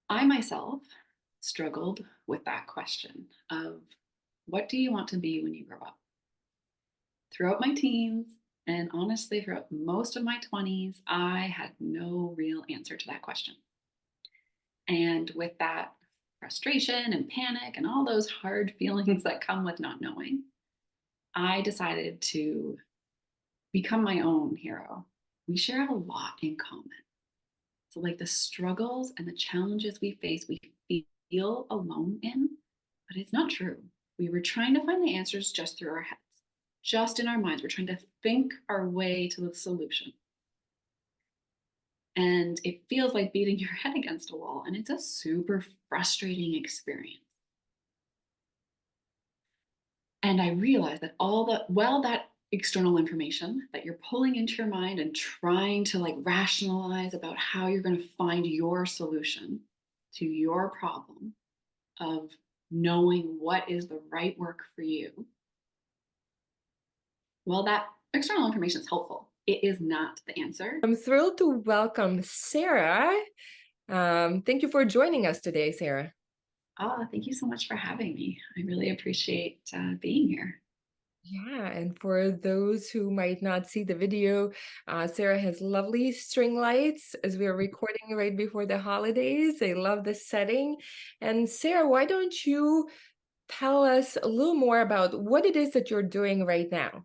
I myself struggled with that question of what do you want to be when you grow up? Throughout my teens, and honestly, throughout most of my 20s, I had no real answer to that question. And with that frustration and panic and all those hard feelings that come with not knowing, I decided to become my own hero. We share a lot in common. So, like the struggles and the challenges we face, we feel alone in, but it's not true. We were trying to find the answers just through our heads, just in our minds. We're trying to think our way to the solution. And it feels like beating your head against a wall. And it's a super frustrating experience. And I realized that that external information that you're pulling into your mind and trying to like rationalize about how you're going to find your solution to your problem of knowing what is the right work for you, well, that external information is helpful. It is not the answer. I'm thrilled to welcome Sarah. Thank you for joining us today, Sarah. Thank you so much for having me. I really appreciate being here. Yeah, and for those who might not see the video, Sarah has lovely string lights as we are recording right before the holidays. I love the setting. And Sarah, why don't you tell us a little more about what it is that you're doing right now?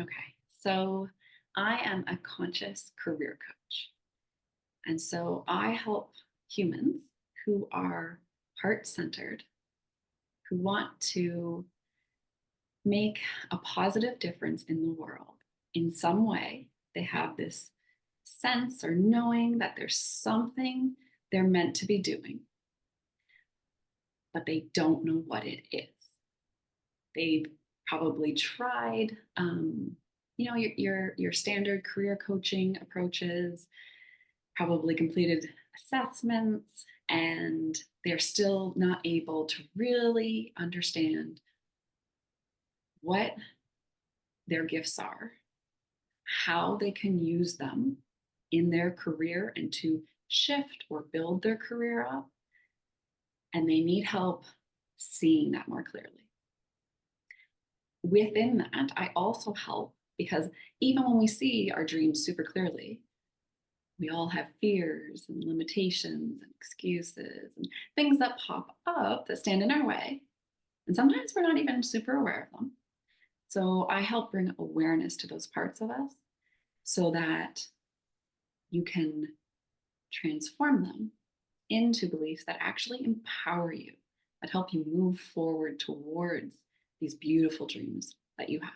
Okay, so I am a conscious career coach. And so I help humans who are heart centered, who want to make a positive difference in the world in some way. They have this sense or knowing that there's something they're meant to be doing, but they don't know what it is. They've probably tried, your standard career coaching approaches, probably completed assessments, and they're still not able to really understand what their gifts are, how they can use them in their career and to shift or build their career up. And they need help seeing that more clearly. Within that, I also help because even when we see our dreams super clearly, we all have fears and limitations and excuses and things that pop up that stand in our way. And sometimes we're not even super aware of them. So I help bring awareness to those parts of us so that you can transform them into beliefs that actually empower you, that help you move forward towards these beautiful dreams that you have.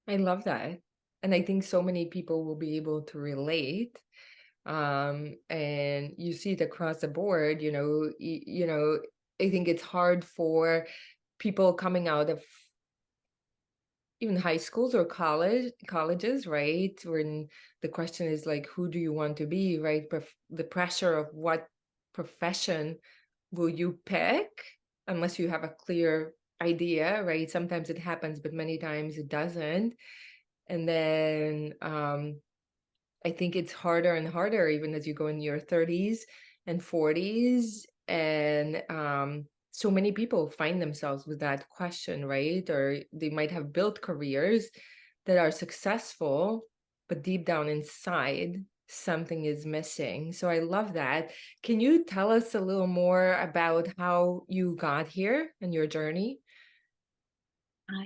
I love that. And I think so many people will be able to relate. And you see it across the board, I think it's hard for people coming out of even high schools or colleges, right? When the question is like, who do you want to be, right? The pressure of what profession will you pick, unless you have a clear idea, right? Sometimes it happens, but many times it doesn't. And then I think it's harder and harder even as you go in your 30s and 40s. And so many people find themselves with that question, right? Or they might have built careers that are successful, but deep down inside, something is missing. So I love that. Can you tell us a little more about how you got here and your journey?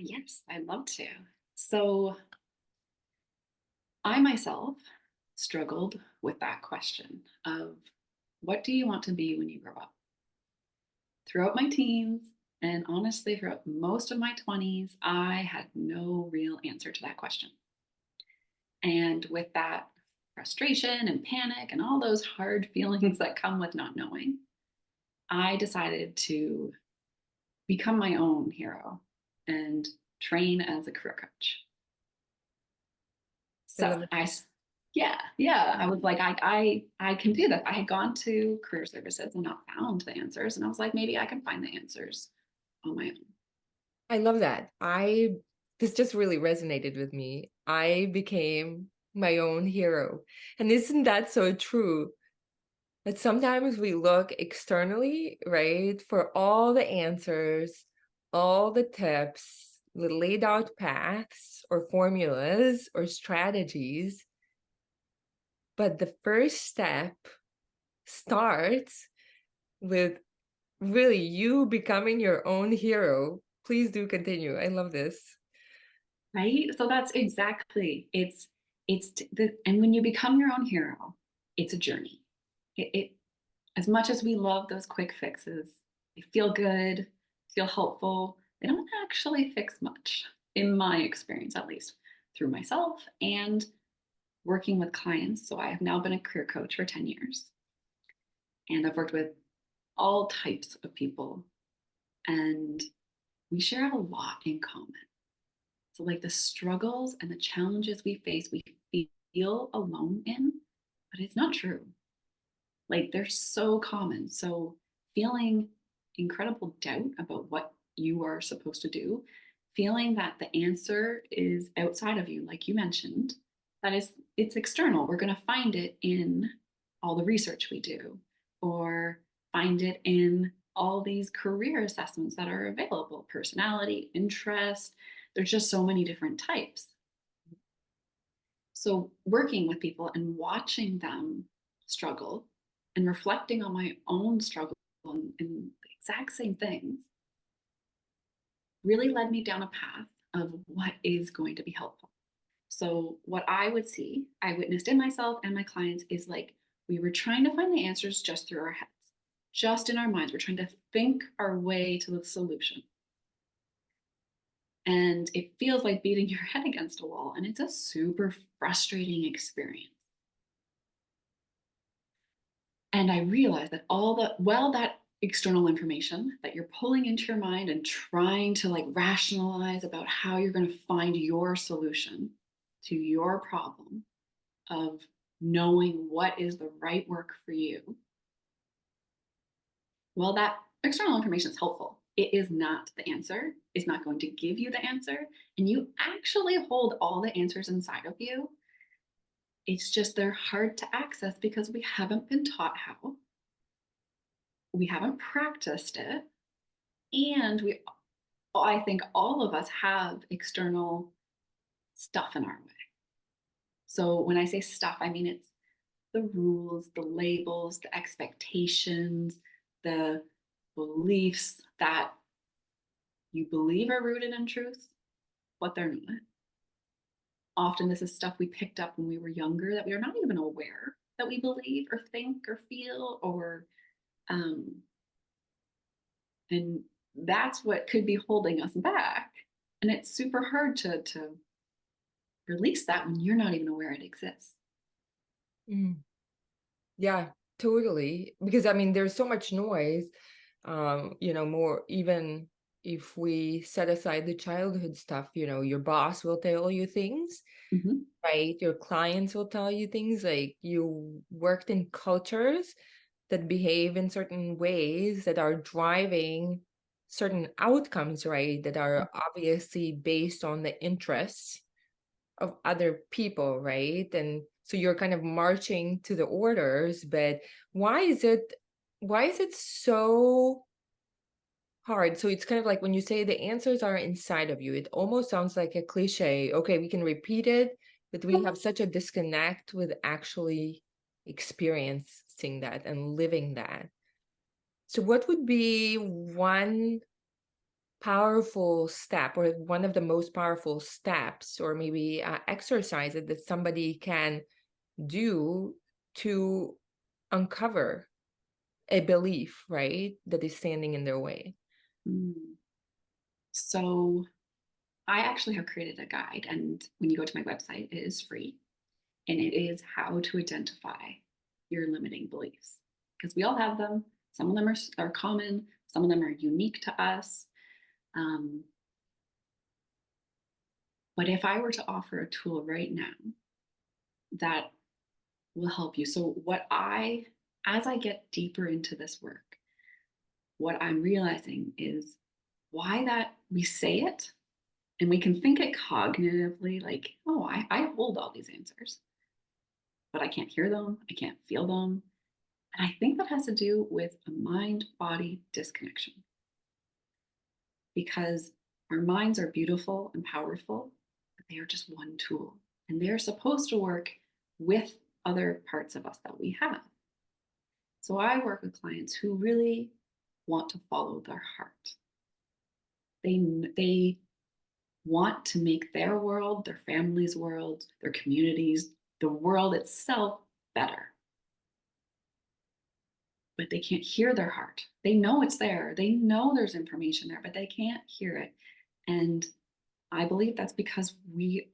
Yes, I'd love to. So I myself struggled with that question of what do you want to be when you grow up? Throughout my teens, and honestly, throughout most of my 20s, I had no real answer to that question. And with that frustration and panic and all those hard feelings that come with not knowing, I decided to become my own hero and train as a career coach. I So love it. yeah, I was like, I can do this. I had gone to career services and not found the answers, and I was like, maybe I can find the answers on my own. I love that. This just really resonated with me. I became my own hero. And isn't that so true? That sometimes we look externally, right, for all the answers, all the tips, the laid out paths or formulas or strategies. But the first step starts with really you becoming your own hero. Please do continue. I love this. Right? So that's exactly and when you become your own hero, it's a journey. It as much as we love those quick fixes, they feel good, feel helpful, they don't actually fix much, in my experience, at least through myself and working with clients. So I have now been a career coach for 10 years and I've worked with all types of people and we share a lot in common. So, like the struggles and the challenges we face, we feel alone in, but it's not true. Like they're so common. So, feeling incredible doubt about what you are supposed to do, feeling that the answer is outside of you, like you mentioned, that is, it's external. We're going to find it in all the research we do, or find it in all these career assessments that are available, personality, interest. There's just so many different types. So, working with people and watching them struggle and reflecting on my own struggle in the exact same things really led me down a path of what is going to be helpful. So, what I would see, I witnessed in myself and my clients is like we were trying to find the answers just through our heads, just in our minds. We're trying to think our way to the solution. And it feels like beating your head against a wall. And it's a super frustrating experience. And I realized that that external information that you're pulling into your mind and trying to like rationalize about how you're going to find your solution to your problem of knowing what is the right work for you, well, that external information is helpful. It is not the answer, it's not going to give you the answer. And you actually hold all the answers inside of you. It's just they're hard to access because we haven't been taught how, we haven't practiced it, and we I think all of us have external stuff in our way. So when I say stuff, I mean it's the rules, the labels, the expectations, the beliefs that you believe are rooted in truth, but they're not. Often this is stuff we picked up when we were younger that we are not even aware that we believe or think or feel or um, and that's what could be holding us back. And it's super hard to release that when you're not even aware it exists. Mm. Yeah, totally. Because I mean, there's so much noise. More even if we set aside the childhood stuff, your boss will tell you things, Mhm. right? Your clients will tell you things like you worked in cultures that behave in certain ways that are driving certain outcomes, right? That are obviously based on the interests of other people, right? And so you're kind of marching to the orders, but why is it why is it so hard? So it's kind of like when you say the answers are inside of you, it almost sounds like a cliche. Okay, we can repeat it, but we have such a disconnect with actually experiencing that and living that. So what would be one powerful step or one of the most powerful steps or maybe exercises that somebody can do to uncover a belief, right, that is standing in their way? Mm. So I actually have created a guide, and when you go to my website, it is free, and it is how to identify your limiting beliefs because we all have them. Some of them are common, some of them are unique to us. Um, but if I were to offer a tool right now that will help you, so as I get deeper into this work, what I'm realizing is why that we say it and we can think it cognitively like, oh, I hold all these answers, but I can't hear them, I can't feel them. And I think that has to do with a mind body disconnection because our minds are beautiful and powerful, but they are just one tool. And they're supposed to work with other parts of us that we have. So I work with clients who really want to follow their heart. They want to make their world, their family's world, their communities, the world itself better. But they can't hear their heart. They know it's there. They know there's information there, but they can't hear it. And I believe that's because we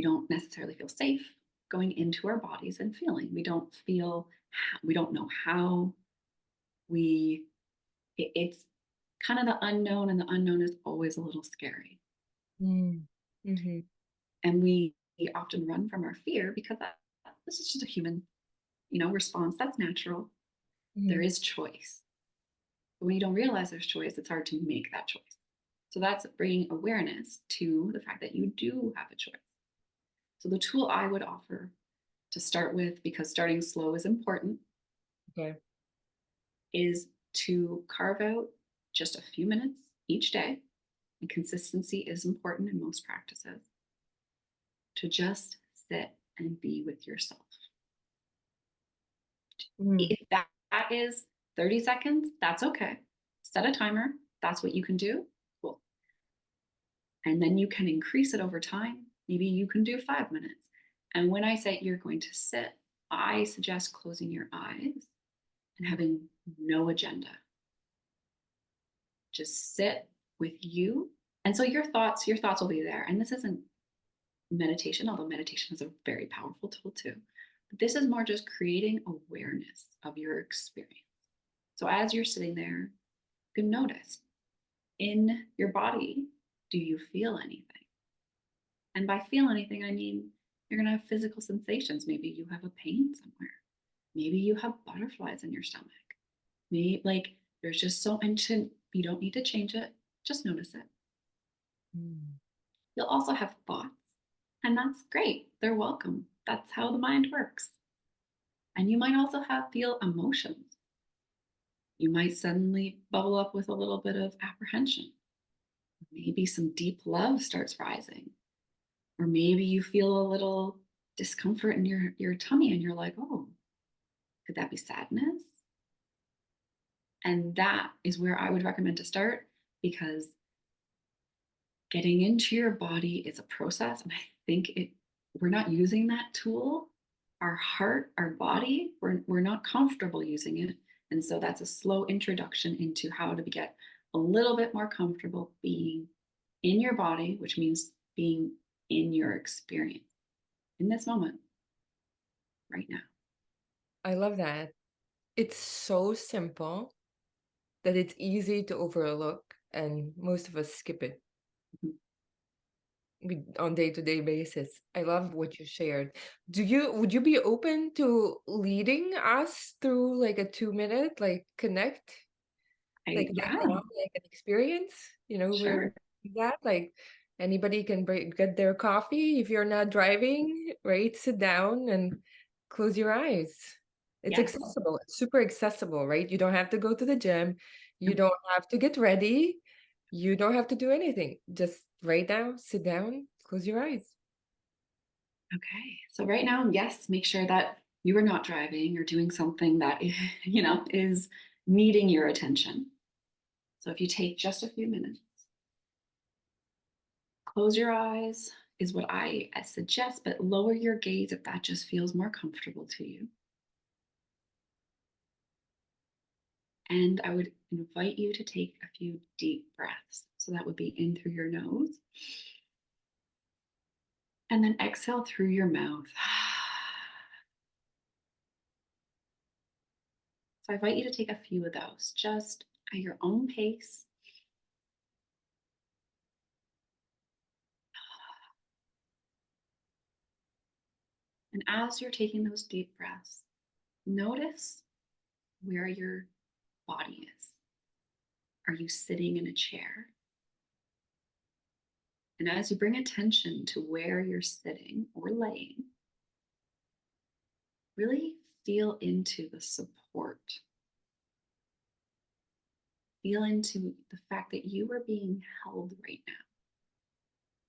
don't necessarily feel safe going into our bodies and feeling. We don't know how we it's kind of the unknown, and the unknown is always a little scary. Mm. Mhm. And we often run from our fear because this is just a human, response. That's natural. There Mhm. is choice. But when you don't realize there's choice, it's hard to make that choice. So that's bringing awareness to the fact that you do have a choice. So the tool I would offer to start with, because starting slow is important, Okay. is to carve out just a few minutes each day. And consistency is important in most practices to just sit and be with yourself. Mm. If that is 30 seconds, that's okay. Set a timer. That's what you can do. Cool. And then you can increase it over time. Maybe you can do 5 minutes. And when I say you're going to sit, I suggest closing your eyes and having no agenda. Just sit with you. And so your thoughts will be there. And this isn't meditation, although meditation is a very powerful tool too. But this is more just creating awareness of your experience. So as you're sitting there, you can notice in your body, do you feel anything? And by feel anything, I mean you're going to have physical sensations. Maybe you have a pain somewhere. Maybe you have butterflies in your stomach. Maybe like there's just so, and you don't need to change it. Just notice it. Mm. You'll also have thoughts, and that's great. They're welcome. That's how the mind works. And you might also feel emotions. You might suddenly bubble up with a little bit of apprehension. Maybe some deep love starts rising. Or maybe you feel a little discomfort in your tummy and you're like, oh, could that be sadness? And that is where I would recommend to start because getting into your body is a process. And I think we're not using that tool. Our heart, our body, we're not comfortable using it. And so that's a slow introduction into how to get a little bit more comfortable being in your body, which means being in your experience in this moment right now. I love that. It's so simple that it's easy to overlook, and most of us skip it Mhm. on day-to-day basis. I love what you shared. Would you be open to leading us through like a 2 minute like connect? Like right Yeah, now, like an experience, we're sure. that like anybody can get their coffee if you're not driving, right? Sit down and close your eyes. It's Yes. accessible. It's super accessible, right? You don't have to go to the gym. You Mm. don't have to get ready. You don't have to do anything. Just right now, sit down, close your eyes. Okay. So right now, yes, make sure that you are not driving or doing something that is needing your attention. So if you take just a few minutes, close your eyes is what I suggest, but lower your gaze if that just feels more comfortable to you. And I would invite you to take a few deep breaths. So that would be in through your nose and then exhale through your mouth. So I invite you to take a few of those just at your own pace. And as you're taking those deep breaths, notice where your body is. Are you sitting in a chair? And as you bring attention to where you're sitting or laying, really feel into the support. Feel into the fact that you are being held right now.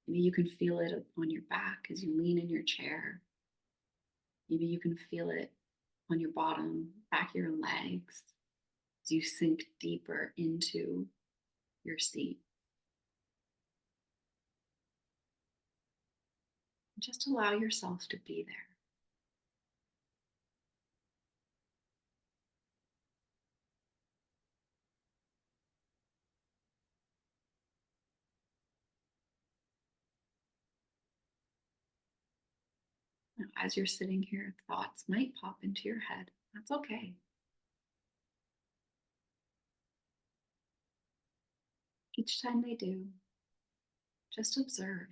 Maybe you can feel it on your back as you lean in your chair. Maybe you can feel it on your bottom, back of your legs as you sink deeper into your seat. Just allow yourself to be there. Now, as you're sitting here, thoughts might pop into your head. That's okay. Each time they do, just observe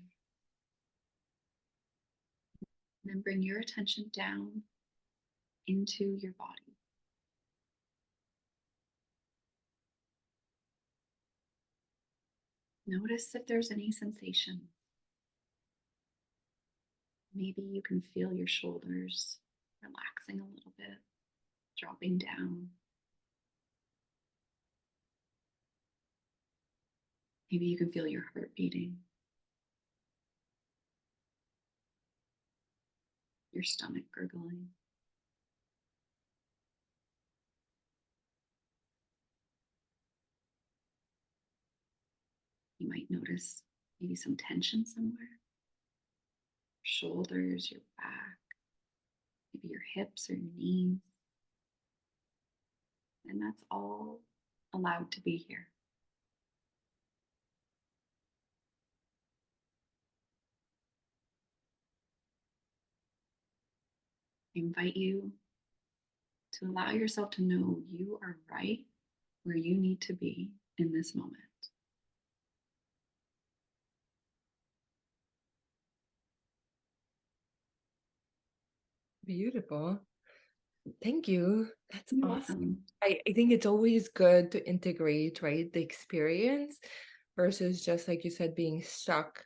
and then bring your attention down into your body. Notice if there's any sensation. Maybe you can feel your shoulders relaxing a little bit, dropping down. Maybe you can feel your heart beating, your stomach gurgling. You might notice maybe some tension somewhere. Shoulders, your back, maybe your hips or your knees. And that's all allowed to be here. I invite you to allow yourself to know you are right where you need to be in this moment. Beautiful. Thank you. That's You're awesome. welcome. I think it's always good to integrate, right, the experience versus just like you said, being stuck.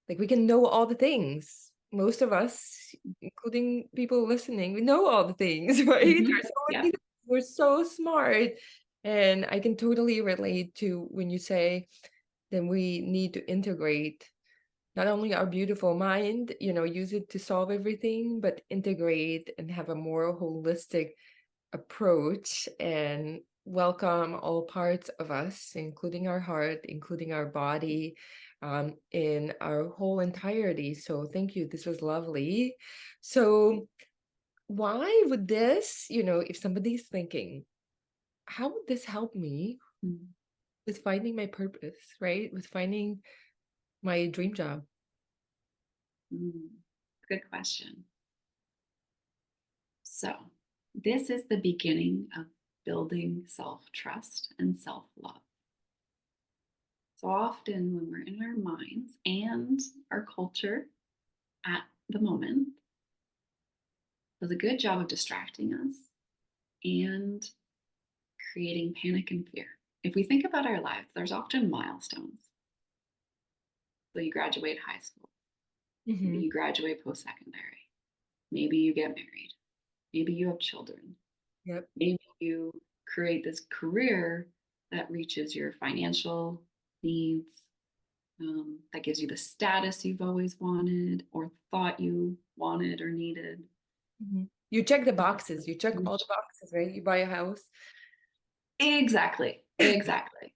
Like we can know all the things. Most of us, including people listening, we know all the things, right? Mhm. There's so Yep. many things. We're so smart. And I can totally relate to when you say that we need to integrate not only our beautiful mind, use it to solve everything, but integrate and have a more holistic approach and welcome all parts of us, including our heart, including our body, in our whole entirety. So thank you. This was lovely. So why would this, if somebody's thinking, how would this help me Mm, with finding my purpose, right? With finding my dream job? mm. Good question. So, this is the beginning of building self trust and self love. So often, when we're in our minds and our culture at the moment does a good job of distracting us and creating panic and fear. If we think about our lives, there's often milestones. So you graduate high school, maybe Mm-hmm. you graduate post secondary, maybe you get married, maybe you have children, Yep. maybe you create this career that reaches your financial needs, that gives you the status you've always wanted or thought you wanted or needed. Mm-hmm. You check the boxes. You check You all the boxes, right? You buy a house. Exactly. Exactly.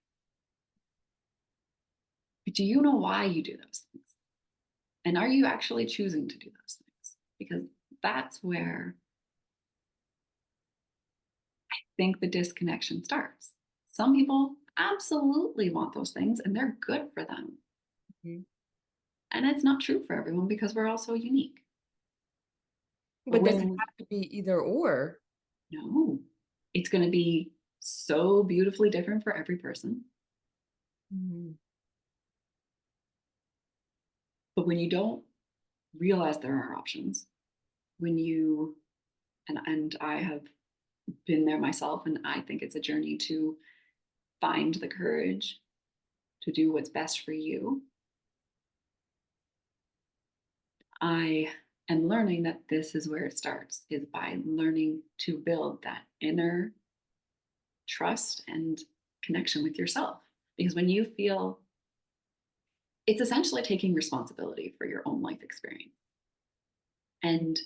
But do you know why you do those things? And are you actually choosing to do those things? Because that's where I think the disconnection starts. Some people absolutely want those things and they're good for them. Mhm. And it's not true for everyone because we're all so unique. But But does it when have to be either or? no, it's going to be so beautifully different for every person. Mhm. But when you don't realize there are options, when you and I have been there myself, and I think it's a journey to find the courage to do what's best for you. I and learning that this is where it starts is by learning to build that inner trust and connection with yourself. Because when you feel it's essentially taking responsibility for your own life experience. And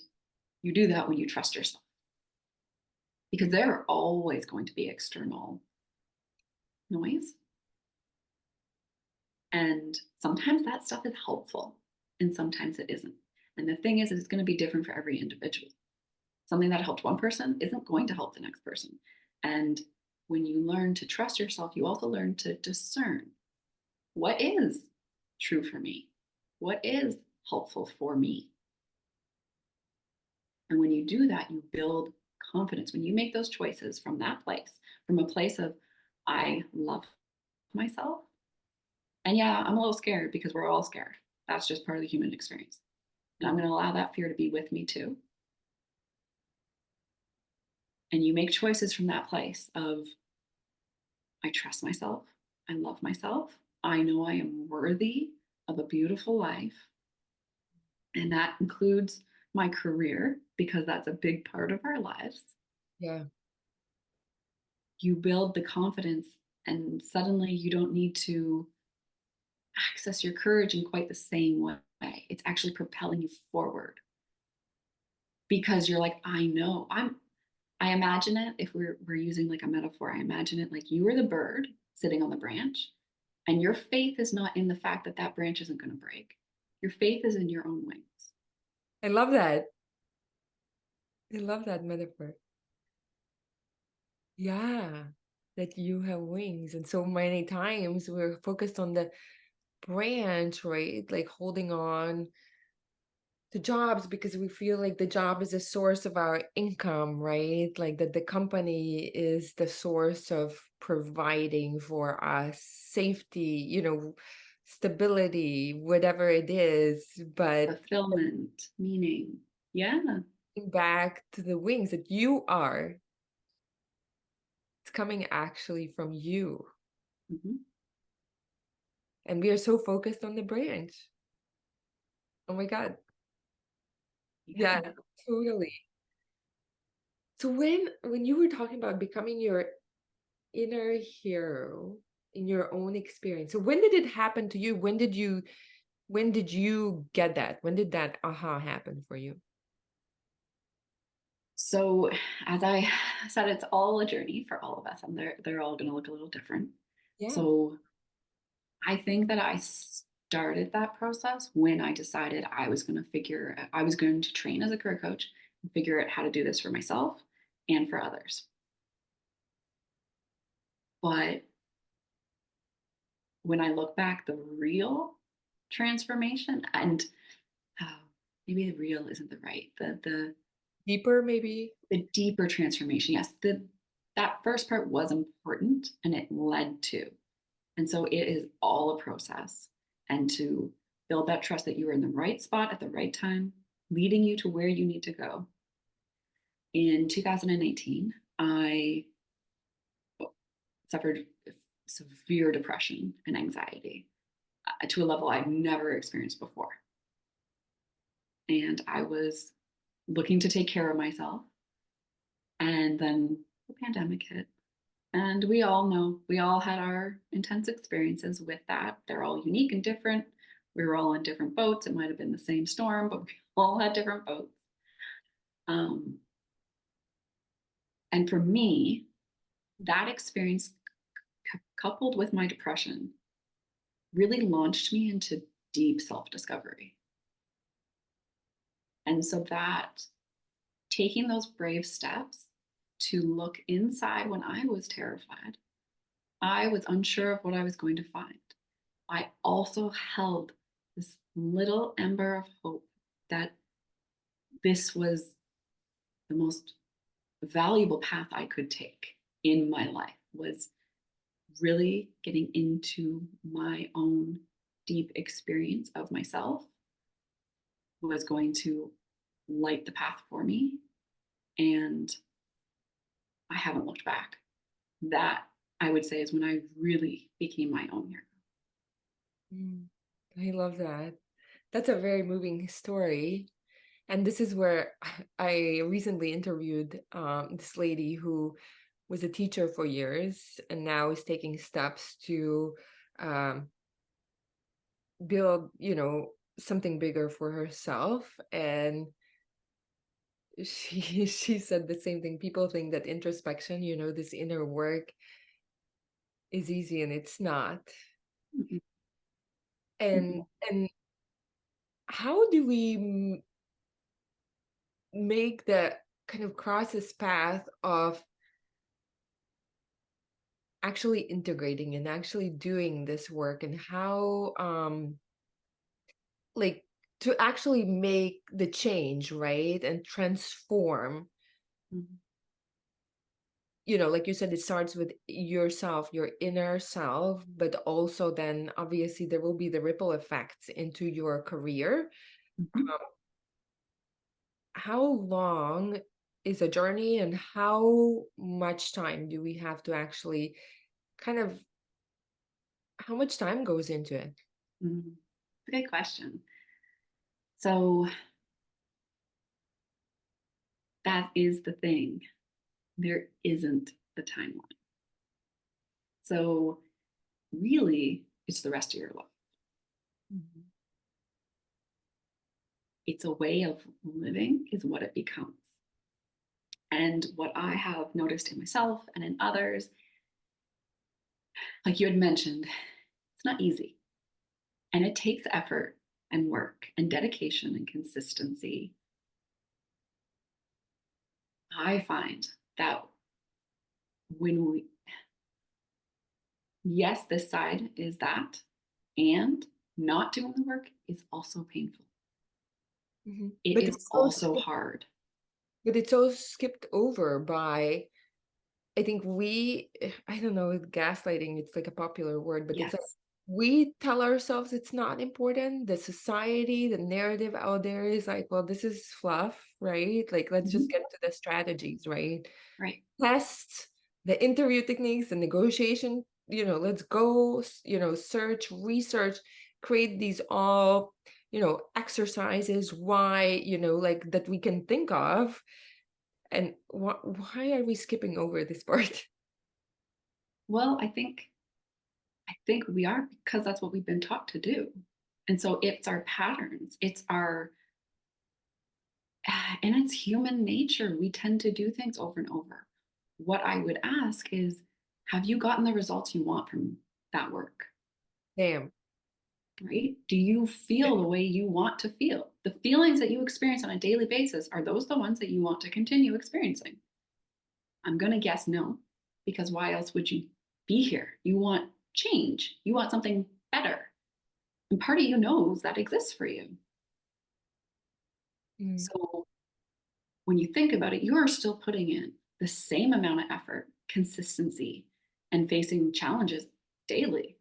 you do that when you trust yourself. Because there are always going to be external noise. And sometimes that stuff is helpful and sometimes it isn't. And the thing is, it's going to be different for every individual. Something that helped one person isn't going to help the next person. And when you learn to trust yourself, you also learn to discern what is true for me, what is helpful for me. And when you do that, you build confidence. When you make those choices from that place, from a place of, I love myself. And yeah, I'm a little scared because we're all scared. That's just part of the human experience. And I'm going to allow that fear to be with me too. And you make choices from that place of, I trust myself. I love myself. I know I am worthy of a beautiful life. And that includes my career because that's a big part of our lives. Yeah. You build the confidence, and suddenly you don't need to access your courage in quite the same way. It's actually propelling you forward because you're like, I know. I imagine it if we're using like a metaphor, I imagine it like you are the bird sitting on the branch, and your faith is not in the fact that that branch isn't going to break. Your faith is in your own wings. I love that. I love that metaphor. Yeah. That you have wings. And so many times we're focused on the branch, right? Like holding on to jobs because we feel like the job is a source of our income, right? Like that the company is the source of providing for us safety, stability, whatever it is. But Fulfillment, meaning. Yeah. back to the wings that you are, it's coming actually from you. Mhm. And we are so focused on the branch. Oh my God. Yeah. Yeah, totally. So when you were talking about becoming your inner hero in your own experience, so when did it happen to you? When did you get that? When did that aha happen for you? So, as I said, it's all a journey for all of us, and they're all going to look a little different. Yeah. So, I think that I started that process when I decided I was going to train as a career coach and figure out how to do this for myself and for others. But when I look back, the real transformation and oh, maybe the real isn't the right Deeper maybe? the deeper transformation. Yes, the that first part was important and it led to. And so it is all a process. And to build that trust that you are in the right spot at the right time, leading you to where you need to go. In 2018, I suffered severe depression and anxiety to a level I've never experienced before. And I was looking to take care of myself. And then the pandemic hit. And we all know, we all had our intense experiences with that. They're all unique and different. We were all in different boats. It might have been the same storm, but we all had different boats. Um, and for me, that experience coupled with my depression really launched me into deep self discovery. And so that taking those brave steps to look inside when I was terrified, I was unsure of what I was going to find. I also held this little ember of hope that this was the most valuable path I could take in my life was really getting into my own deep experience of myself was going to light the path for me. And I haven't looked back. That I would say is when I really became my own hero. Mm, I love that. That's a very moving story. And this is where I recently interviewed this lady who was a teacher for years and now is taking steps to um, build, something bigger for herself. And she said the same thing. People think that introspection, this inner work is easy, and it's not. Mhm. And Mhm. and how do we make the kind of cross this path of actually integrating and actually doing this work, and how like to actually make the change, right, and transform. Mhm. Like you said, it starts with yourself, your inner self, but also then obviously there will be the ripple effects into your career. Mhm. um, how long is a journey, and how much time do we have to actually kind of, how much time goes into it? Mhm. Good question. So that is the thing. There isn't a timeline. So really, it's the rest of your life. Mhm. It's a way of living, is what it becomes. And what I have noticed in myself and in others, like you had mentioned, it's not easy. And it takes effort and work and dedication and consistency. I find that when we, yes, this side is that, and not doing the work is also painful. Mhm. It But is it's so also skipped, hard. over by, I think I don't know, gaslighting, it's like a popular word, but it's like Yes. we tell ourselves it's not important. The society, the narrative out there is like, well, this is fluff, right? Like, let's just Mhm. get to the strategies, right? Right. Test the interview techniques, the negotiation, let's go, search, research, create these all, exercises, why, like that we can think of. And why are we skipping over this part? Well, I think we are because that's what we've been taught to do. And so it's our patterns, it's our and it's human nature. We tend to do things over and over. What I would ask is, have you gotten the results you want from that work? Damn. Right? Do you feel the way you want to feel? The feelings that you experience on a daily basis, are those the ones that you want to continue experiencing? I'm going to guess no, because why else would you be here? You want change, you want something better. And part of you knows that exists for you. Mm. So when you think about it, you are still putting in the same amount of effort, consistency, and facing challenges daily.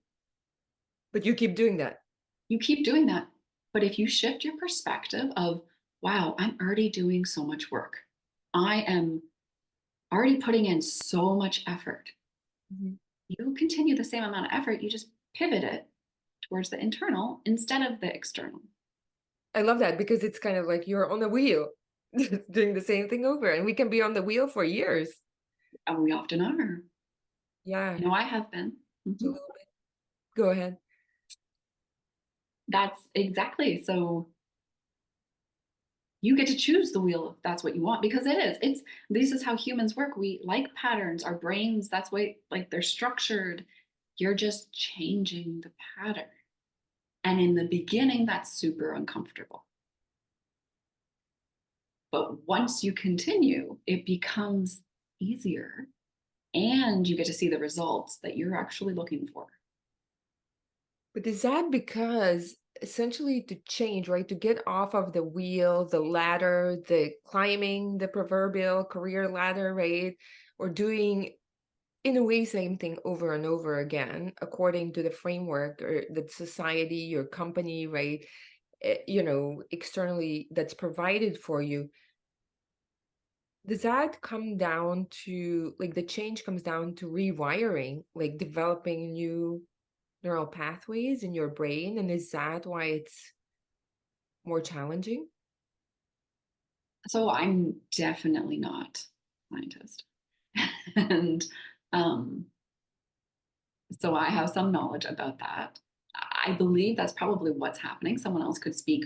But you keep doing that. You keep doing that. But if you shift your perspective of, wow, I'm already doing so much work, I am already putting in so much effort, Mhm. you continue the same amount of effort, you just pivot it towards the internal instead of the external. I love that because it's kind of like you're on the wheel, doing the same thing over, and we can be on the wheel for years. And we often are. Yeah, I know I have been. a Mhm. little bit. Go ahead. That's exactly. So you get to choose the wheel if that's what you want, because it is. It's this is how humans work. We like patterns. Our brains, that's why like they're structured. You're just changing the pattern. And in the beginning, that's super uncomfortable. But once you continue, it becomes easier and you get to see the results that you're actually looking for. But is that because essentially to change, right? To get off of the wheel, the ladder, the climbing the proverbial career ladder, right? Or doing in a way same thing over and over again, according to the framework or the society, your company, right? Externally that's provided for you. Does that come down to like the change comes down to rewiring, like developing new neural pathways in your brain? And is that why it's more challenging? So I'm definitely not a scientist. And um, so I have some knowledge about that. I believe that's probably what's happening. Someone else could speak,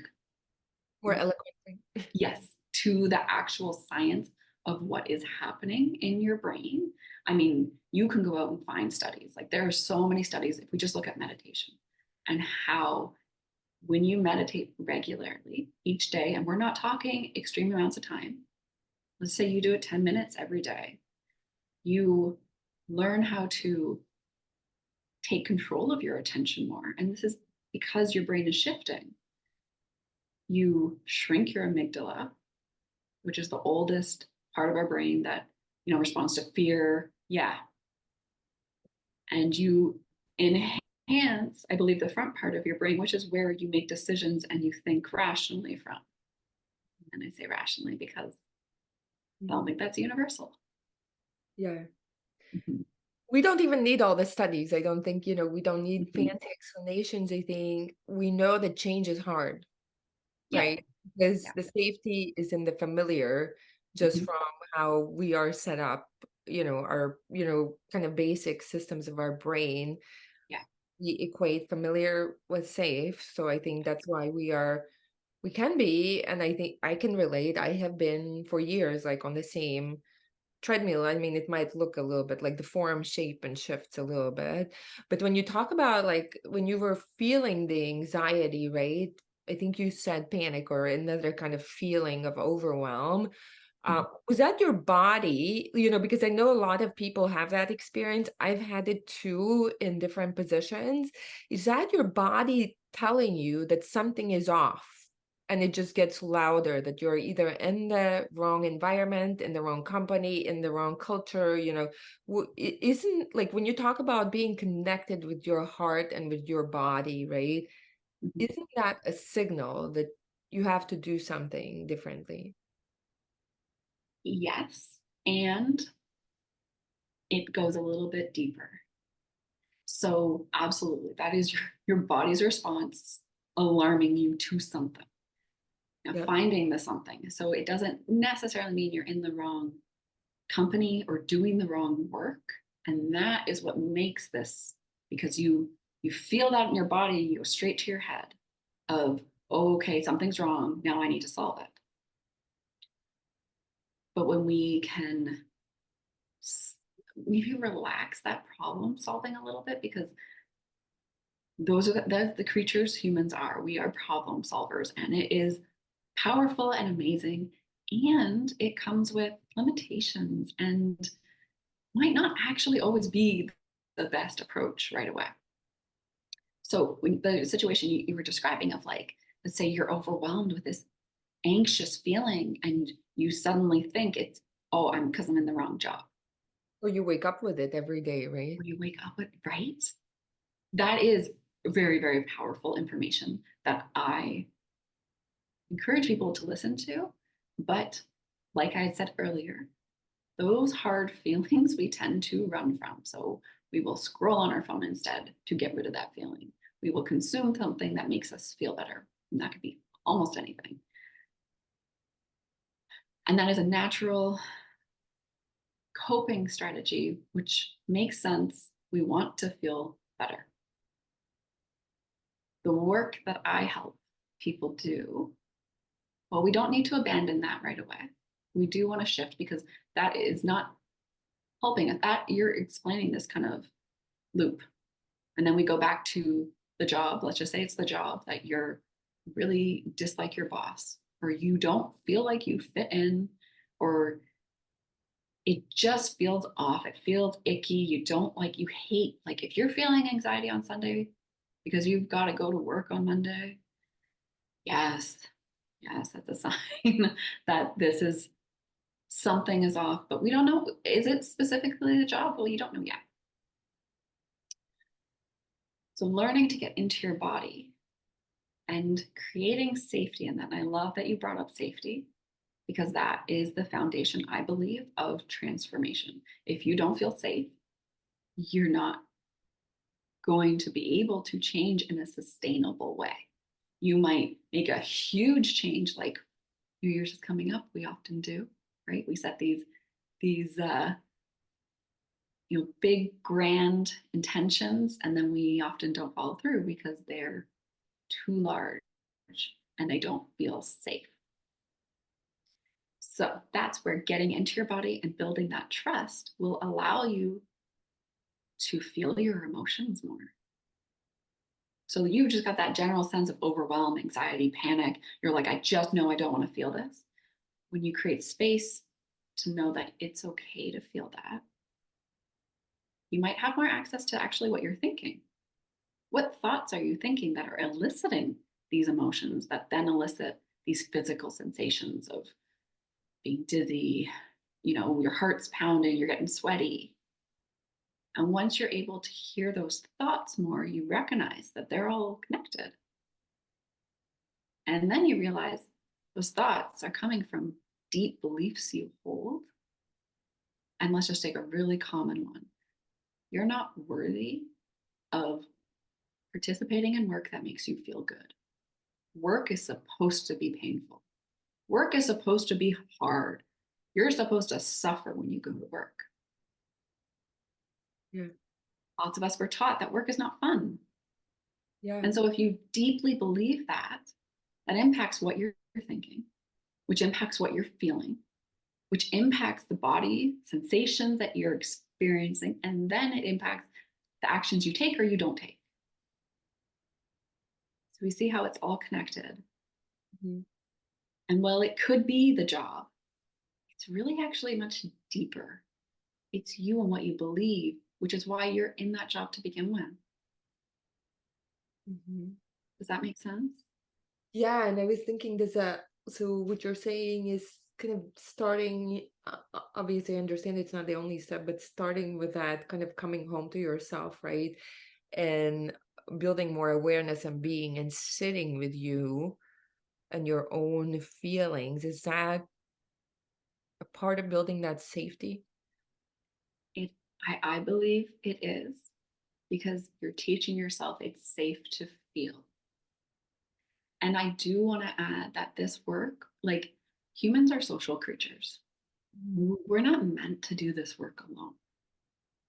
More eloquently. yes, to the actual science of what is happening in your brain. I mean, you can go out and find studies. Like there are so many studies if we just look at meditation and how when you meditate regularly each day, and we're not talking extreme amounts of time, let's say you do it 10 minutes every day, you learn how to take control of your attention more. And this is because your brain is shifting. You shrink your amygdala, which is the oldest part of our brain that, responds to fear. Yeah. And you enhance, I believe, the front part of your brain, which is where you make decisions and you think rationally from. And I say rationally because I don't Mhm. think that's universal. Yeah. Mhm. We don't even need all the studies. I don't think, we don't need Mhm. fancy explanations. I think we know that change is hard, Yeah. right? Because Yeah. the safety is in the familiar, just Mhm. from how we are set up, our, kind of basic systems of our brain. Yeah. We equate familiar with safe. So I think that's why we can be, and I think I can relate. I have been for years like on the same treadmill. I mean, it might look a little bit like the form shape and shifts a little bit. But when you talk about like when you were feeling the anxiety, right? I think you said panic or another kind of feeling of overwhelm. Mhm. Was that your body? Because I know a lot of people have that experience. I've had it too in different positions. Is that your body telling you that something is off? And it just gets louder, that you're either in the wrong environment, in the wrong company, in the wrong culture. Isn't like when you talk about being connected with your heart and with your body, right? Mhm. Isn't that a signal that you have to do something differently? Yes. And it goes a little bit deeper. So, absolutely, that is your body's response alarming you to something, Yep. finding the something. So, it doesn't necessarily mean you're in the wrong company or doing the wrong work. And that is what makes this, because you feel that in your body, you go straight to your head of, oh, okay, something's wrong. Now I need to solve it. But when we can maybe relax that problem solving a little bit, because those are the creatures humans are. We are problem solvers, and it is powerful and amazing. And it comes with limitations and might not actually always be the best approach right away. So, when the situation you were describing of like, let's say you're overwhelmed with this anxious feeling, and you suddenly think it's, oh, I'm because I'm in the wrong job, Or you wake up with it every day, right? or you wake up with, right? That is very, very powerful information that I encourage people to listen to. But like I had said earlier, those hard feelings we tend to run from. So we will scroll on our phone instead to get rid of that feeling. We will consume something that makes us feel better. And that could be almost anything. And that is a natural coping strategy, which makes sense. We want to feel better. The work that I help people do, well, we don't need to abandon that right away. We do want to shift because that is not helping us. That you're explaining this kind of loop. And then we go back to the job. Let's just say it's the job that you're really dislike your boss, or you don't feel like you fit in, or it just feels off. It feels icky. You don't like, you hate, like if you're feeling anxiety on Sunday because you've got to go to work on Monday, yes, yes, that's a sign that this is something is off, but we don't know. Is it specifically the job? Well, you don't know yet. So learning to get into your body and creating safety in that. And I love that you brought up safety because that is the foundation, I believe, of transformation. If you don't feel safe, you're not going to be able to change in a sustainable way. You might make a huge change, like New Year's is coming up. We often do, right? We set these big grand intentions, and then we often don't follow through because they're too large and they don't feel safe. So that's where getting into your body and building that trust will allow you to feel your emotions more. So you just got that general sense of overwhelm, anxiety, panic. You're like, I just know I don't want to feel this. When you create space to know that it's okay to feel that, you might have more access to actually what you're thinking. What thoughts are you thinking that are eliciting these emotions that then elicit these physical sensations of being dizzy, your heart's pounding, you're getting sweaty. And once you're able to hear those thoughts more, you recognize that they're all connected. And then you realize those thoughts are coming from deep beliefs you hold. And let's just take a really common one. You're not worthy of participating in work that makes you feel good. Work is supposed to be painful. Work is supposed to be hard. You're supposed to suffer when you go to work. Yeah. Lots of us were taught that work is not fun. Yeah. And so if you deeply believe that, that impacts what you're thinking, which impacts what you're feeling, which impacts the body sensations that you're experiencing, and then it impacts the actions you take or you don't take. So we see how it's all connected. Mhm. And while it could be the job, it's really actually much deeper. It's you and what you believe, which is why you're in that job to begin with. Mhm. Does that make sense? Yeah, and I was thinking this so what you're saying is kind of starting obviously I understand it's not the only step, but starting with that kind of coming home to yourself, right? And building more awareness and being and sitting with you and your own feelings. Is that a part of building that safety? It, I believe it is because you're teaching yourself it's safe to feel. And I do want to add that this work, like humans are social creatures. Mhm. We're not meant to do this work alone.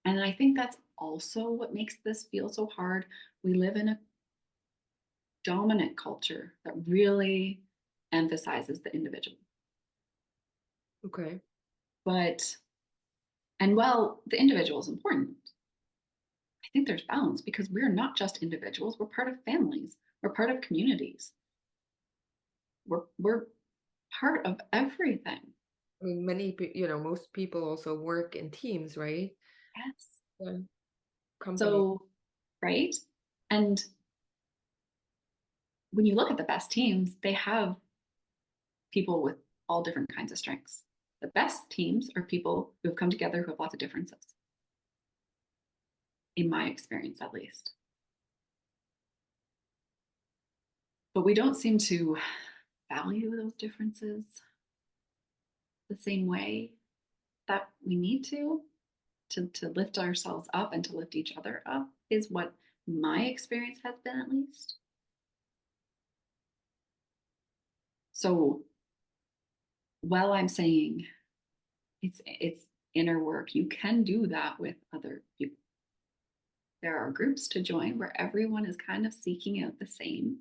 And I think that's also what makes this feel so hard. We live in a dominant culture that really emphasizes the individual. Okay. But, and while the individual is important, I think there's balance because we're not just individuals, we're part of families, we're part of communities, we're part of everything. I mean, most people also work in teams, right? Yes. Yeah. Company. So, right? And when you look at the best teams, they have people with all different kinds of strengths. The best teams are people who have come together who have lots of differences, in my experience at least. But we don't seem to value those differences the same way that we need to lift ourselves up and to lift each other up, is what my experience has been at least. So while I'm saying it's inner work, you can do that with other people. There are groups to join where everyone is kind of seeking out the same.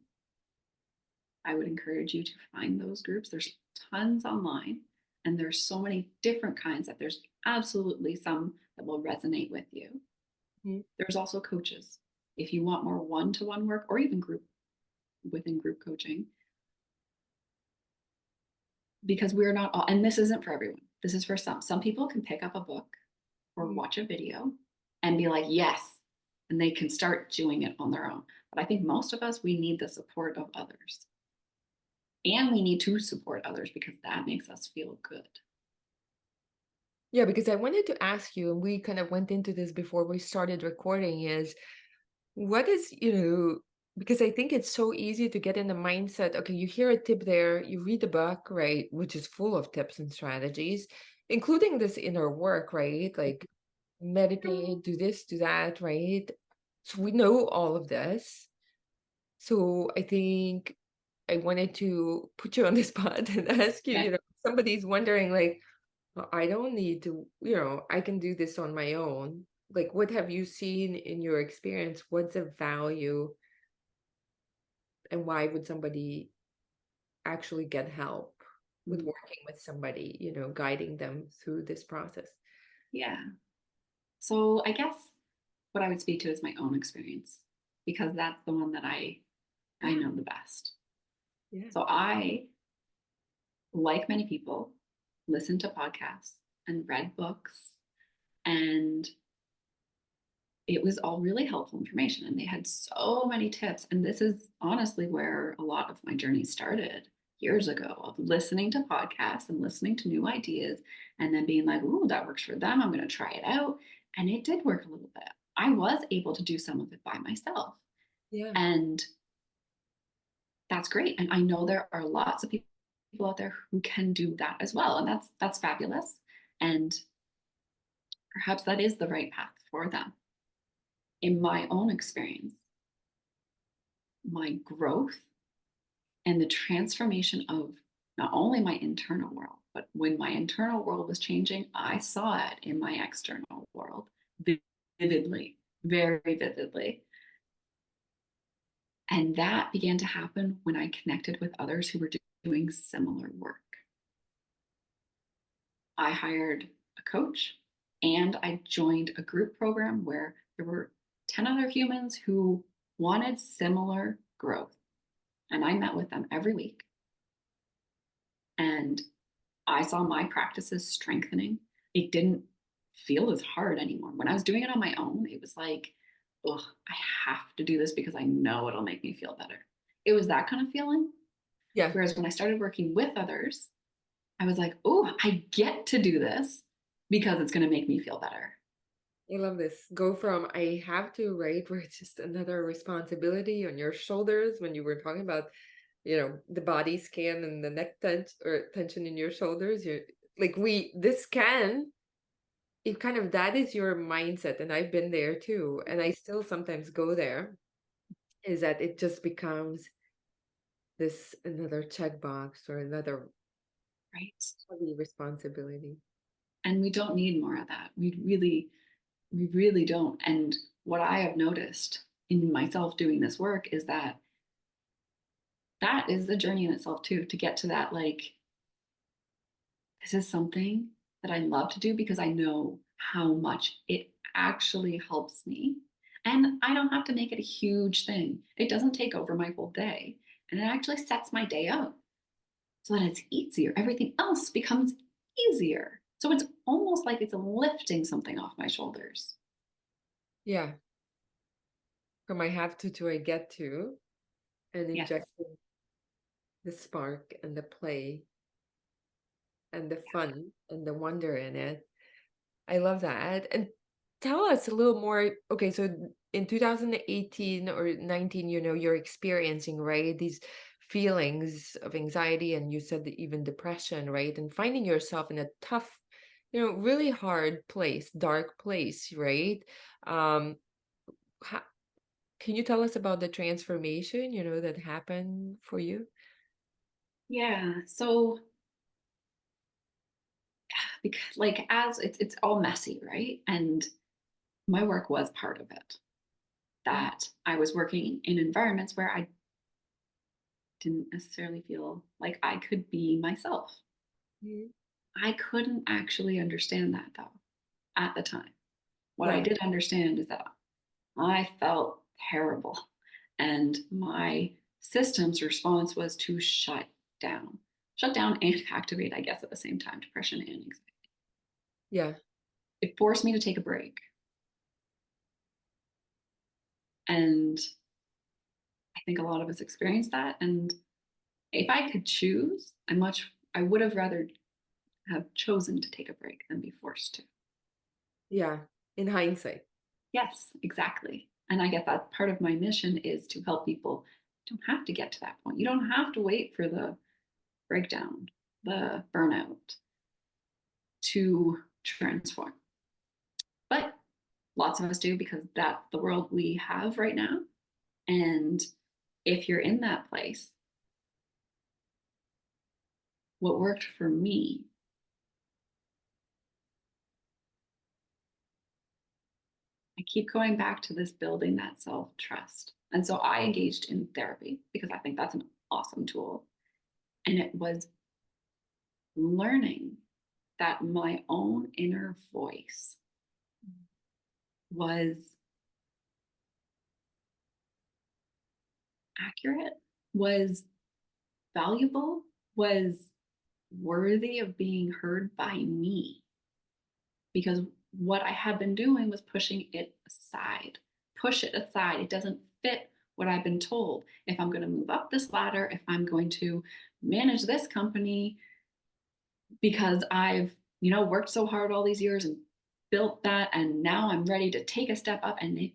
I would encourage you to find those groups. There's tons online, and there's so many different kinds that there's absolutely some that will resonate with you. Mhm. There's also coaches. If you want more one-to-one work or even group within group coaching, because we're not all, and this isn't for everyone. This is for some. Some people can pick up a book or Mhm. watch a video and be like, yes, and they can start doing it on their own. But I think most of us, we need the support of others. And we need to support others because that makes us feel good. Yeah, because I wanted to ask you, and we kind of went into this before we started recording, is what is, because I think it's so easy to get in the mindset, okay, you hear a tip there, you read the book, right, which is full of tips and strategies, including this inner work, right? Like meditate, do this, do that, right? So we know all of this. So I think, I wanted to put you on the spot and ask you, Okay. somebody's wondering like, "Well, I don't need to, I can do this on my own." Like, what have you seen in your experience? What's the value and why would somebody actually get help with Mm, working with somebody, guiding them through this process? yeah. So I guess what I would speak to is my own experience because that's the one that I know the best. Yeah. So I, like many people, listened to podcasts and read books, and it was all really helpful information. And they had so many tips. And this is honestly where a lot of my journey started years ago of listening to podcasts and listening to new ideas and then being like, ooh, that works for them. I'm going to try it out. And it did work a little bit. I was able to do some of it by myself. Yeah. And that's great. And I know there are lots of people out there who can do that as well. And that's fabulous. And perhaps that is the right path for them. In my own experience, my growth and the transformation of not only my internal world, but when my internal world was changing, I saw it in my external world vividly, very vividly. And that began to happen when I connected with others who were doing similar work. I hired a coach and I joined a group program where there were 10 other humans who wanted similar growth. And I met with them every week. And I saw my practices strengthening. It didn't feel as hard anymore. When I was doing it on my own, it was like, ugh, I have to do this because I know it'll make me feel better. It was that kind of feeling. Yeah. Whereas when I started working with others, I was like, oh, I get to do this because it's going to make me feel better. I love this. Go from I have to, right, where it's just another responsibility on your shoulders when you were talking about, the body scan and the neck tension in your shoulders. You're like this can, it kind of that is your mindset. And I've been there too. And I still sometimes go there, is that it just becomes this another checkbox or another Right. heavy responsibility. And we don't need more of that. We really don't. And what I have noticed in myself doing this work is that that is the journey in itself too, to get to that, like, this is something that I love to do because I know how much it actually helps me. And I don't have to make it a huge thing. It doesn't take over my whole day. And it actually sets my day up so that it's easier. Everything else becomes easier. So it's almost like it's lifting something off my shoulders. Yeah. From I have to I get to, and Yes. injecting the spark and the play and the fun and the wonder in it. I love that. And tell us a little more. Okay, so in 2018 or 19, you're experiencing, right, these feelings of anxiety, and you said that even depression, right? And finding yourself in a tough, really hard place, dark place, right? Um, how, can you tell us about the transformation, that happened for you? Yeah. So because like as it's all messy, right? And my work was part of it. Yeah. That I was working in environments where I didn't necessarily feel like I could be myself. Mhm. I couldn't actually understand that though at the time. What I Yeah. did understand is that I felt terrible. And my system's response was to down, shut down and activate, I guess, at the same time, depression and anxiety. Yeah. It forced me to take a break. And I think a lot of us experience that. And if I could choose, I would have rather have chosen to take a break than be forced to. Yeah. In hindsight. Yes, exactly. And I get that part of my mission is to help people. You don't have to get to that point. You don't have to wait for the breakdown, the burnout to transform. But lots of us do because that's the world we have right now. And if you're in that place, what worked for me, I keep going back to this building that self trust. And so I engaged in therapy because I think that's an awesome tool. And it was learning that my own inner voice was accurate, was valuable, was worthy of being heard by me. Because what I had been doing was pushing it aside. Push it aside. It doesn't fit what I've been told. If I'm going to move up this ladder, if I'm going to manage this company because I've, worked so hard all these years and built that, and now I'm ready to take a step up, and it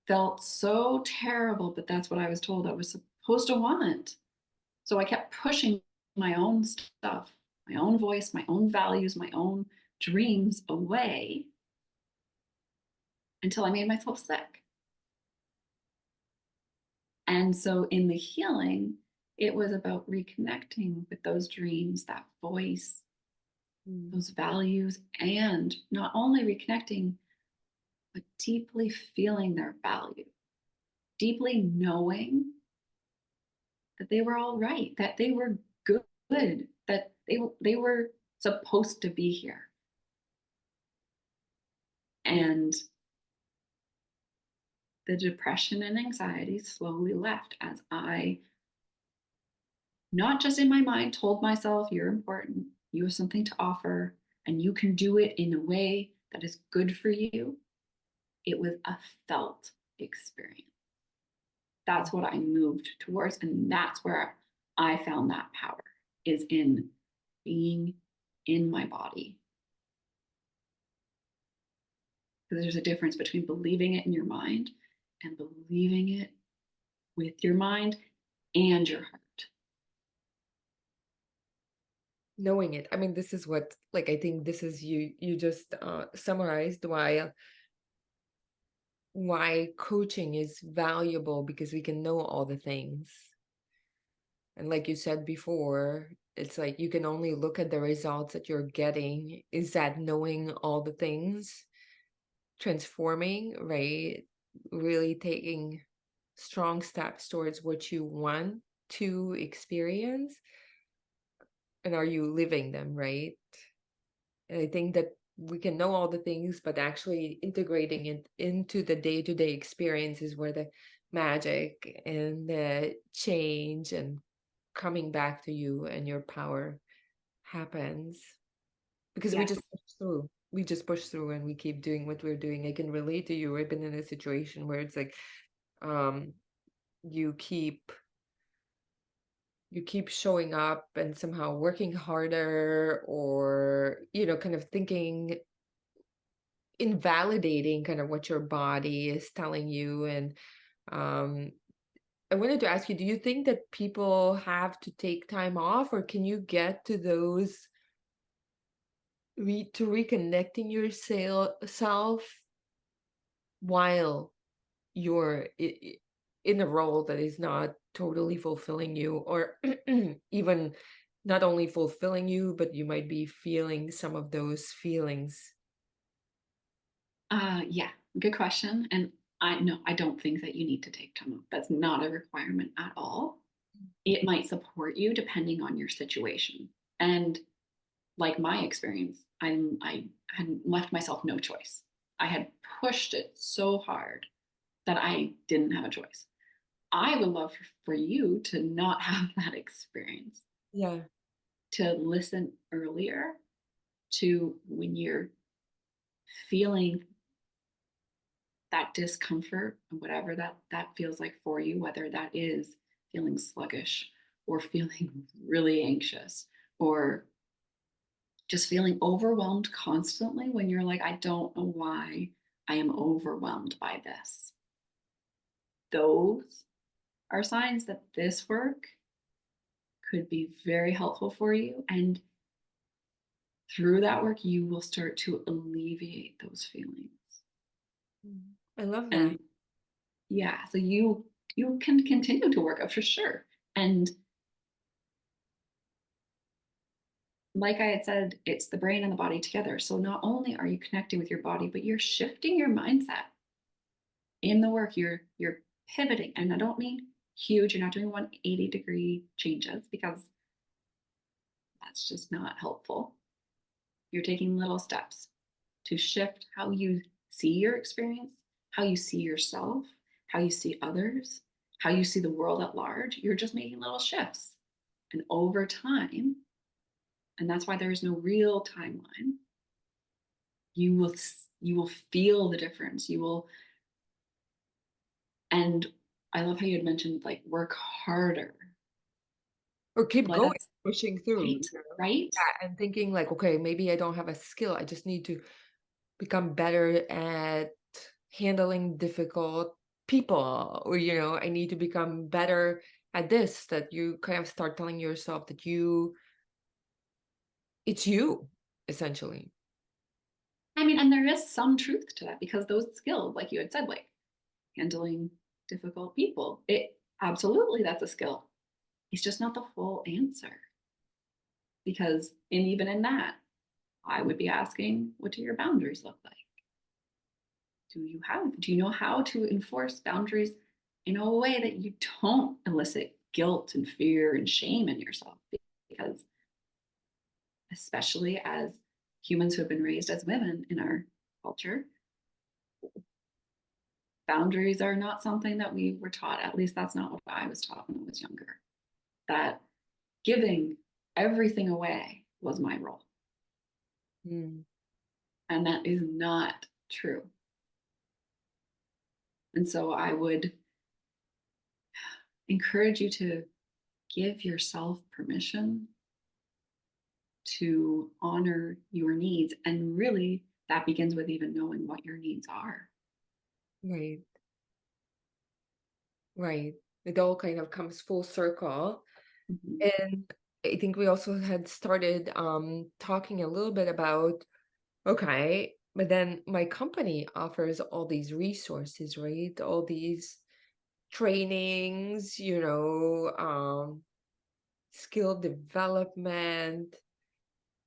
felt so terrible, but that's what I was told I was supposed to want. So I kept pushing my own stuff, my own voice, my own values, my own dreams away until I made myself sick. And so in the healing, it was about reconnecting with those dreams, that voice, Mm. those values, and not only reconnecting, but deeply feeling their value, deeply knowing that they were all right, that they were good, that they were supposed to be here. And the depression and anxiety slowly left as I, not just in my mind, told myself, you're important, you have something to offer, and you can do it in a way that is good for you. It was a felt experience. That's what I moved towards. And that's where I found that power, is in being in my body. Because there's a difference between believing it in your mind and believing it with your mind and your heart. Knowing it. I mean, this is what, like, I think this is you just summarized why coaching is valuable, because we can know all the things. And like you said before, it's like you can only look at the results that you're getting. Is that knowing all the things, transforming, right? Really taking strong steps towards what you want to experience. And are you living them, right? And I think that we can know all the things, but actually integrating it into the day-to-day experience is where the magic and the change and coming back to you and your power happens. Because we Yes. just push through. We just push through and we keep doing what we're doing. I can relate to you. I've been in a situation where it's like um you keep showing up and somehow working harder, or kind of thinking, invalidating kind of what your body is telling you. And um I wanted to ask you, do you think that people have to take time off, or can you get to those to reconnecting yourself while you're in a role that is not totally fulfilling you, or even not only fulfilling you, but you might be feeling some of those feelings? Yeah, good question. And I no, I don't think that you need to take time off. That's not a requirement at all. It might support you depending on your situation. And like my experience, I had left myself no choice. I had pushed it so hard that I didn't have a choice. I would love for you to not have that experience, Yeah. to listen earlier to when you're feeling that discomfort, whatever that feels like for you, whether that is feeling sluggish or feeling really anxious or just feeling overwhelmed constantly when you're like, I don't know why I am overwhelmed by this. Those are signs that this work could be very helpful for you. And through that work, you will start to alleviate those feelings. Mm. I love that. And yeah, so you can continue to work up for sure. And like I had said, it's the brain and the body together. So not only are you connecting with your body, but you're shifting your mindset in the work. You're pivoting. And I don't mean huge, you're not doing 180-degree changes because that's just not helpful. You're taking little steps to shift how you see your experience, how you see yourself, how you see others, how you see the world at large. You're just making little shifts. And over time, and that's why there is no real timeline, you will feel the difference. You will, and I love how you had mentioned like work harder. Or keep Like going, that's pushing through, right, right. Yeah, and thinking like, okay, maybe I don't have a skill. I just need to become better at handling difficult people, or I need to become better at this. That you kind of start telling yourself that it's you, essentially. I mean, and there is some truth to that because those skills, like you had said, like handling difficult people, it absolutely that's a skill. It's just not the full answer because even in that, I would be asking, what do your boundaries look like? Do you know how to enforce boundaries in a way that you don't elicit guilt and fear and shame in yourself? Because especially as humans who have been raised as women in our culture, boundaries are not something that we were taught. At least that's not what I was taught when I was younger. That giving everything away was my role. Mm, And that is not true. And so I would encourage you to give yourself permission to honor your needs. And really, that begins with even knowing what your needs are. right, right. It all kind of comes full circle. Mhm. And I think we also had started talking a little bit about, okay, but then my company offers all these resources, right? All these trainings, skill development,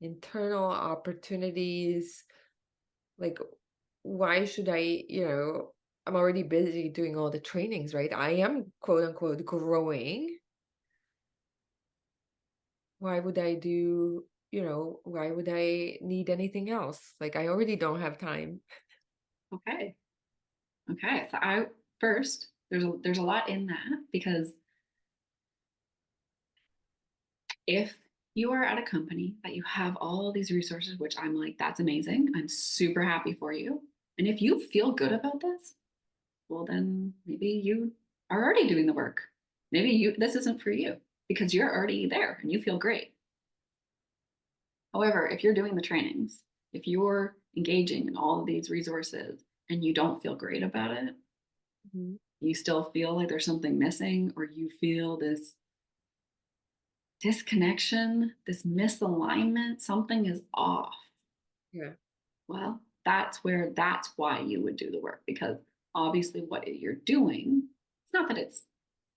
internal opportunities. Like, why should I'm already busy doing all the trainings, right? I am quote unquote growing. Why would I need anything else? Like, I already don't have time. Okay. Okay. So I first there's a lot in that because if you are at a company that you have all these resources, which I'm like, that's amazing. I'm super happy for you. And if you feel good about this, well, then maybe you are already doing the work. Maybe this isn't for you because you're already there and you feel great. However, if you're doing the trainings, if you're engaging in all of these resources and you don't feel great about it, Mhm. you still feel like there's something missing, or you feel this disconnection, this misalignment, something is off. Yeah. Well, that's why you would do the work because obviously what you're doing, it's not that it's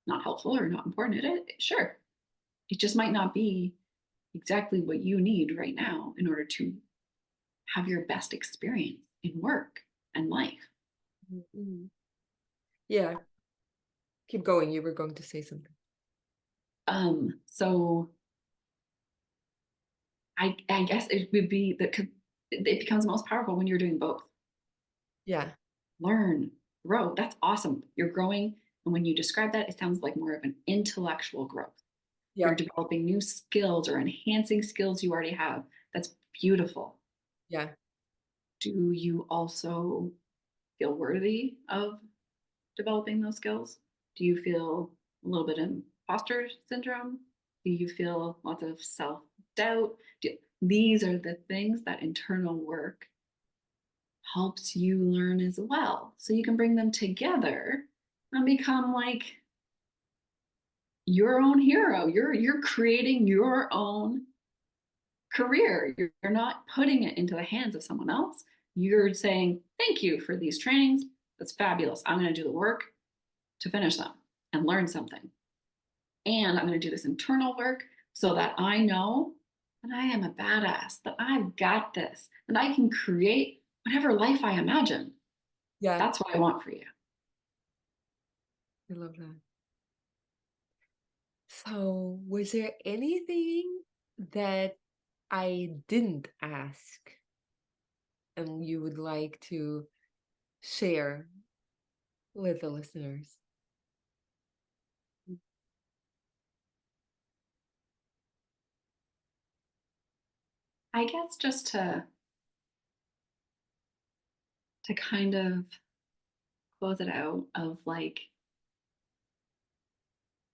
not helpful or not important. Sure, it just might not be exactly what you need right now in order to have your best experience in work and life. Mhm. Yeah. Keep going. You were going to say something. So I guess it would be that it becomes most powerful when you're doing both. Yeah. Learn, grow. That's awesome. You're growing. And when you describe that, it sounds like more of an intellectual growth. You're Yep. developing new skills or enhancing skills you already have. That's beautiful. Yeah. Do you also feel worthy of developing those skills? Do you feel a little bit imposter syndrome? Do you feel lots of self doubt? These are the things that internal work helps you learn as well. So you can bring them together and become like your own hero. You're creating your own career. You're not putting it into the hands of someone else. You're saying, thank you for these trainings. That's fabulous. I'm going to do the work to finish them and learn something. And I'm going to do this internal work so that I know that I am a badass, that I've got this, that I can create whatever life I imagine. Yeah, That's what I want for you. I love that. So, was there anything that I didn't ask and you would like to share with the listeners? I guess just to kind of close it out of like,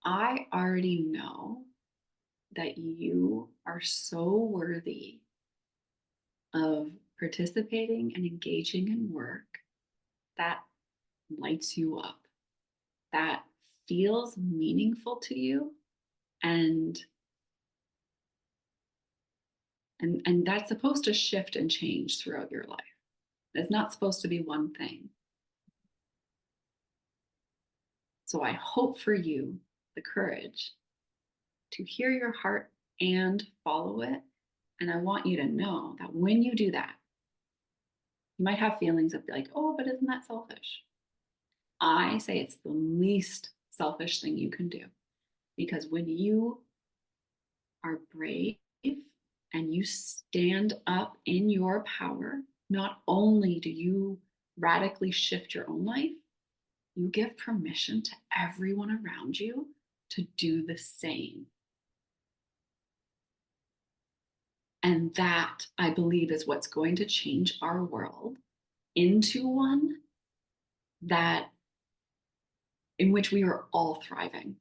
I already know that you are so worthy of participating and engaging in work that lights you up, that feels meaningful to you, and and that's supposed to shift and change throughout your life. It's not supposed to be one thing. So I hope for you the courage to hear your heart and follow it. And I want you to know that when you do that, you might have feelings of like, oh, but isn't that selfish? I say it's the least selfish thing you can do, because when you are brave and you stand up in your power, not only do you radically shift your own life, you give permission to everyone around you to do the same. And that, I believe, is what's going to change our world into one that in which we are all thriving,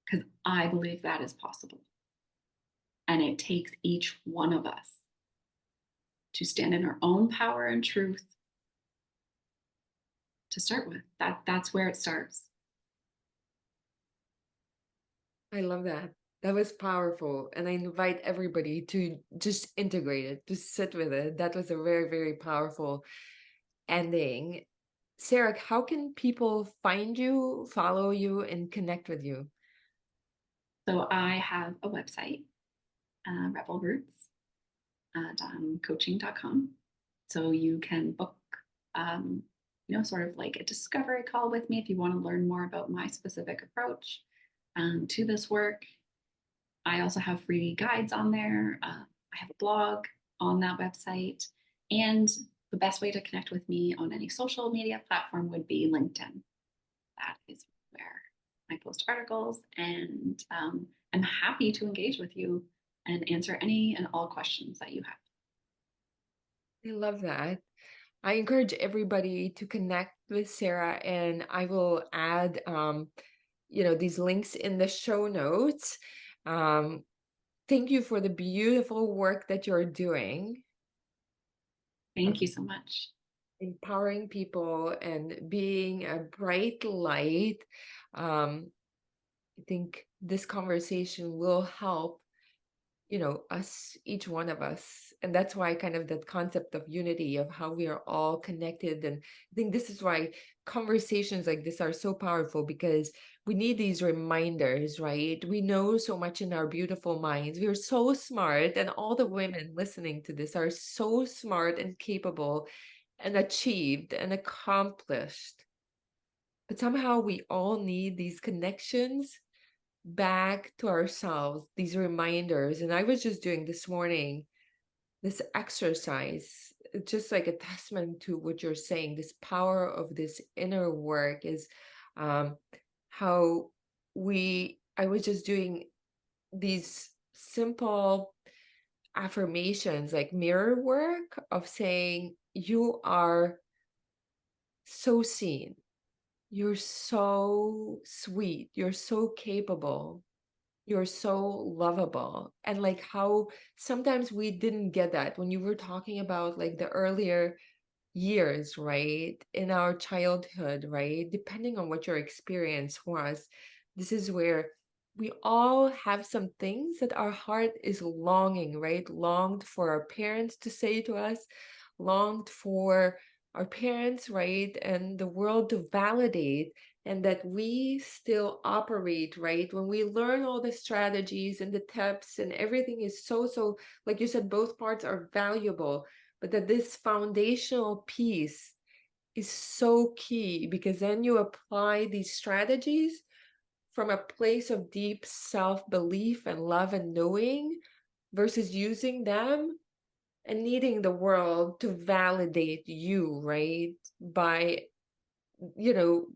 because I believe that is possible. And it takes each one of us to stand in our own power and truth to start with. That's where it starts. I love that. That was powerful. And I invite everybody to just integrate it, to sit with it. That was a very, very powerful ending. Sarah, how can people find you, follow you, and connect with you? So I have a website, rebelroots.coaching.com. So you can book, um, sort of like a discovery call with me if you want to learn more about my specific approach to this work. I also have free guides on there. I have a blog on that website. And the best way to connect with me on any social media platform would be LinkedIn. That is where I post articles, and I'm happy to engage with you and answer any and all questions that you have. I love that. I encourage everybody to connect with Sarah, and I will add, these links in the show notes. Um, thank you for the beautiful work that you're doing, Thank you so much. empowering people and being a bright light. I think this conversation will help, us, each one of us. And that's why kind of that concept of unity, of how we are all connected. And I think this is why conversations like this are so powerful, because we need these reminders, right? We know so much in our beautiful minds. We're so smart. And all the women listening to this are so smart and capable and achieved and accomplished. But somehow we all need these connections back to ourselves, these reminders. And I was just doing this morning this exercise, just like a testament to what you're saying. This power of this inner work is um, how I was just doing these simple affirmations, like mirror work of saying, you are so seen. You're so sweet. You're so capable. You're so lovable. And like how sometimes we didn't get that when you were talking about like the earlier years, right? In our childhood, right? Depending on what your experience was, this is where we all have some things that our heart is longing, right? Longed for our parents to say to us, longed for our parents, right? And the world to validate and that we still operate, right? When we learn all the strategies and the tips and everything is so, like you said, both parts are valuable, but that this foundational piece is so key, because then you apply these strategies from a place of deep self-belief and love and knowing, versus using them and needing the world to validate you, right? By, you know,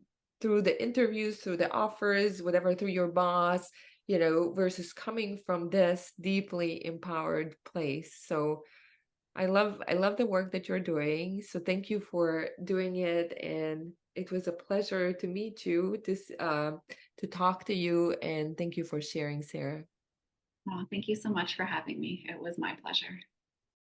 through the interviews, through the offers, whatever, through your boss, versus coming from this deeply empowered place. So I love the work that you're doing. So thank you for doing it, and it was a pleasure to meet you, to talk to you, and thank you for sharing, Sarah. Oh, thank you so much for having me. It was my pleasure.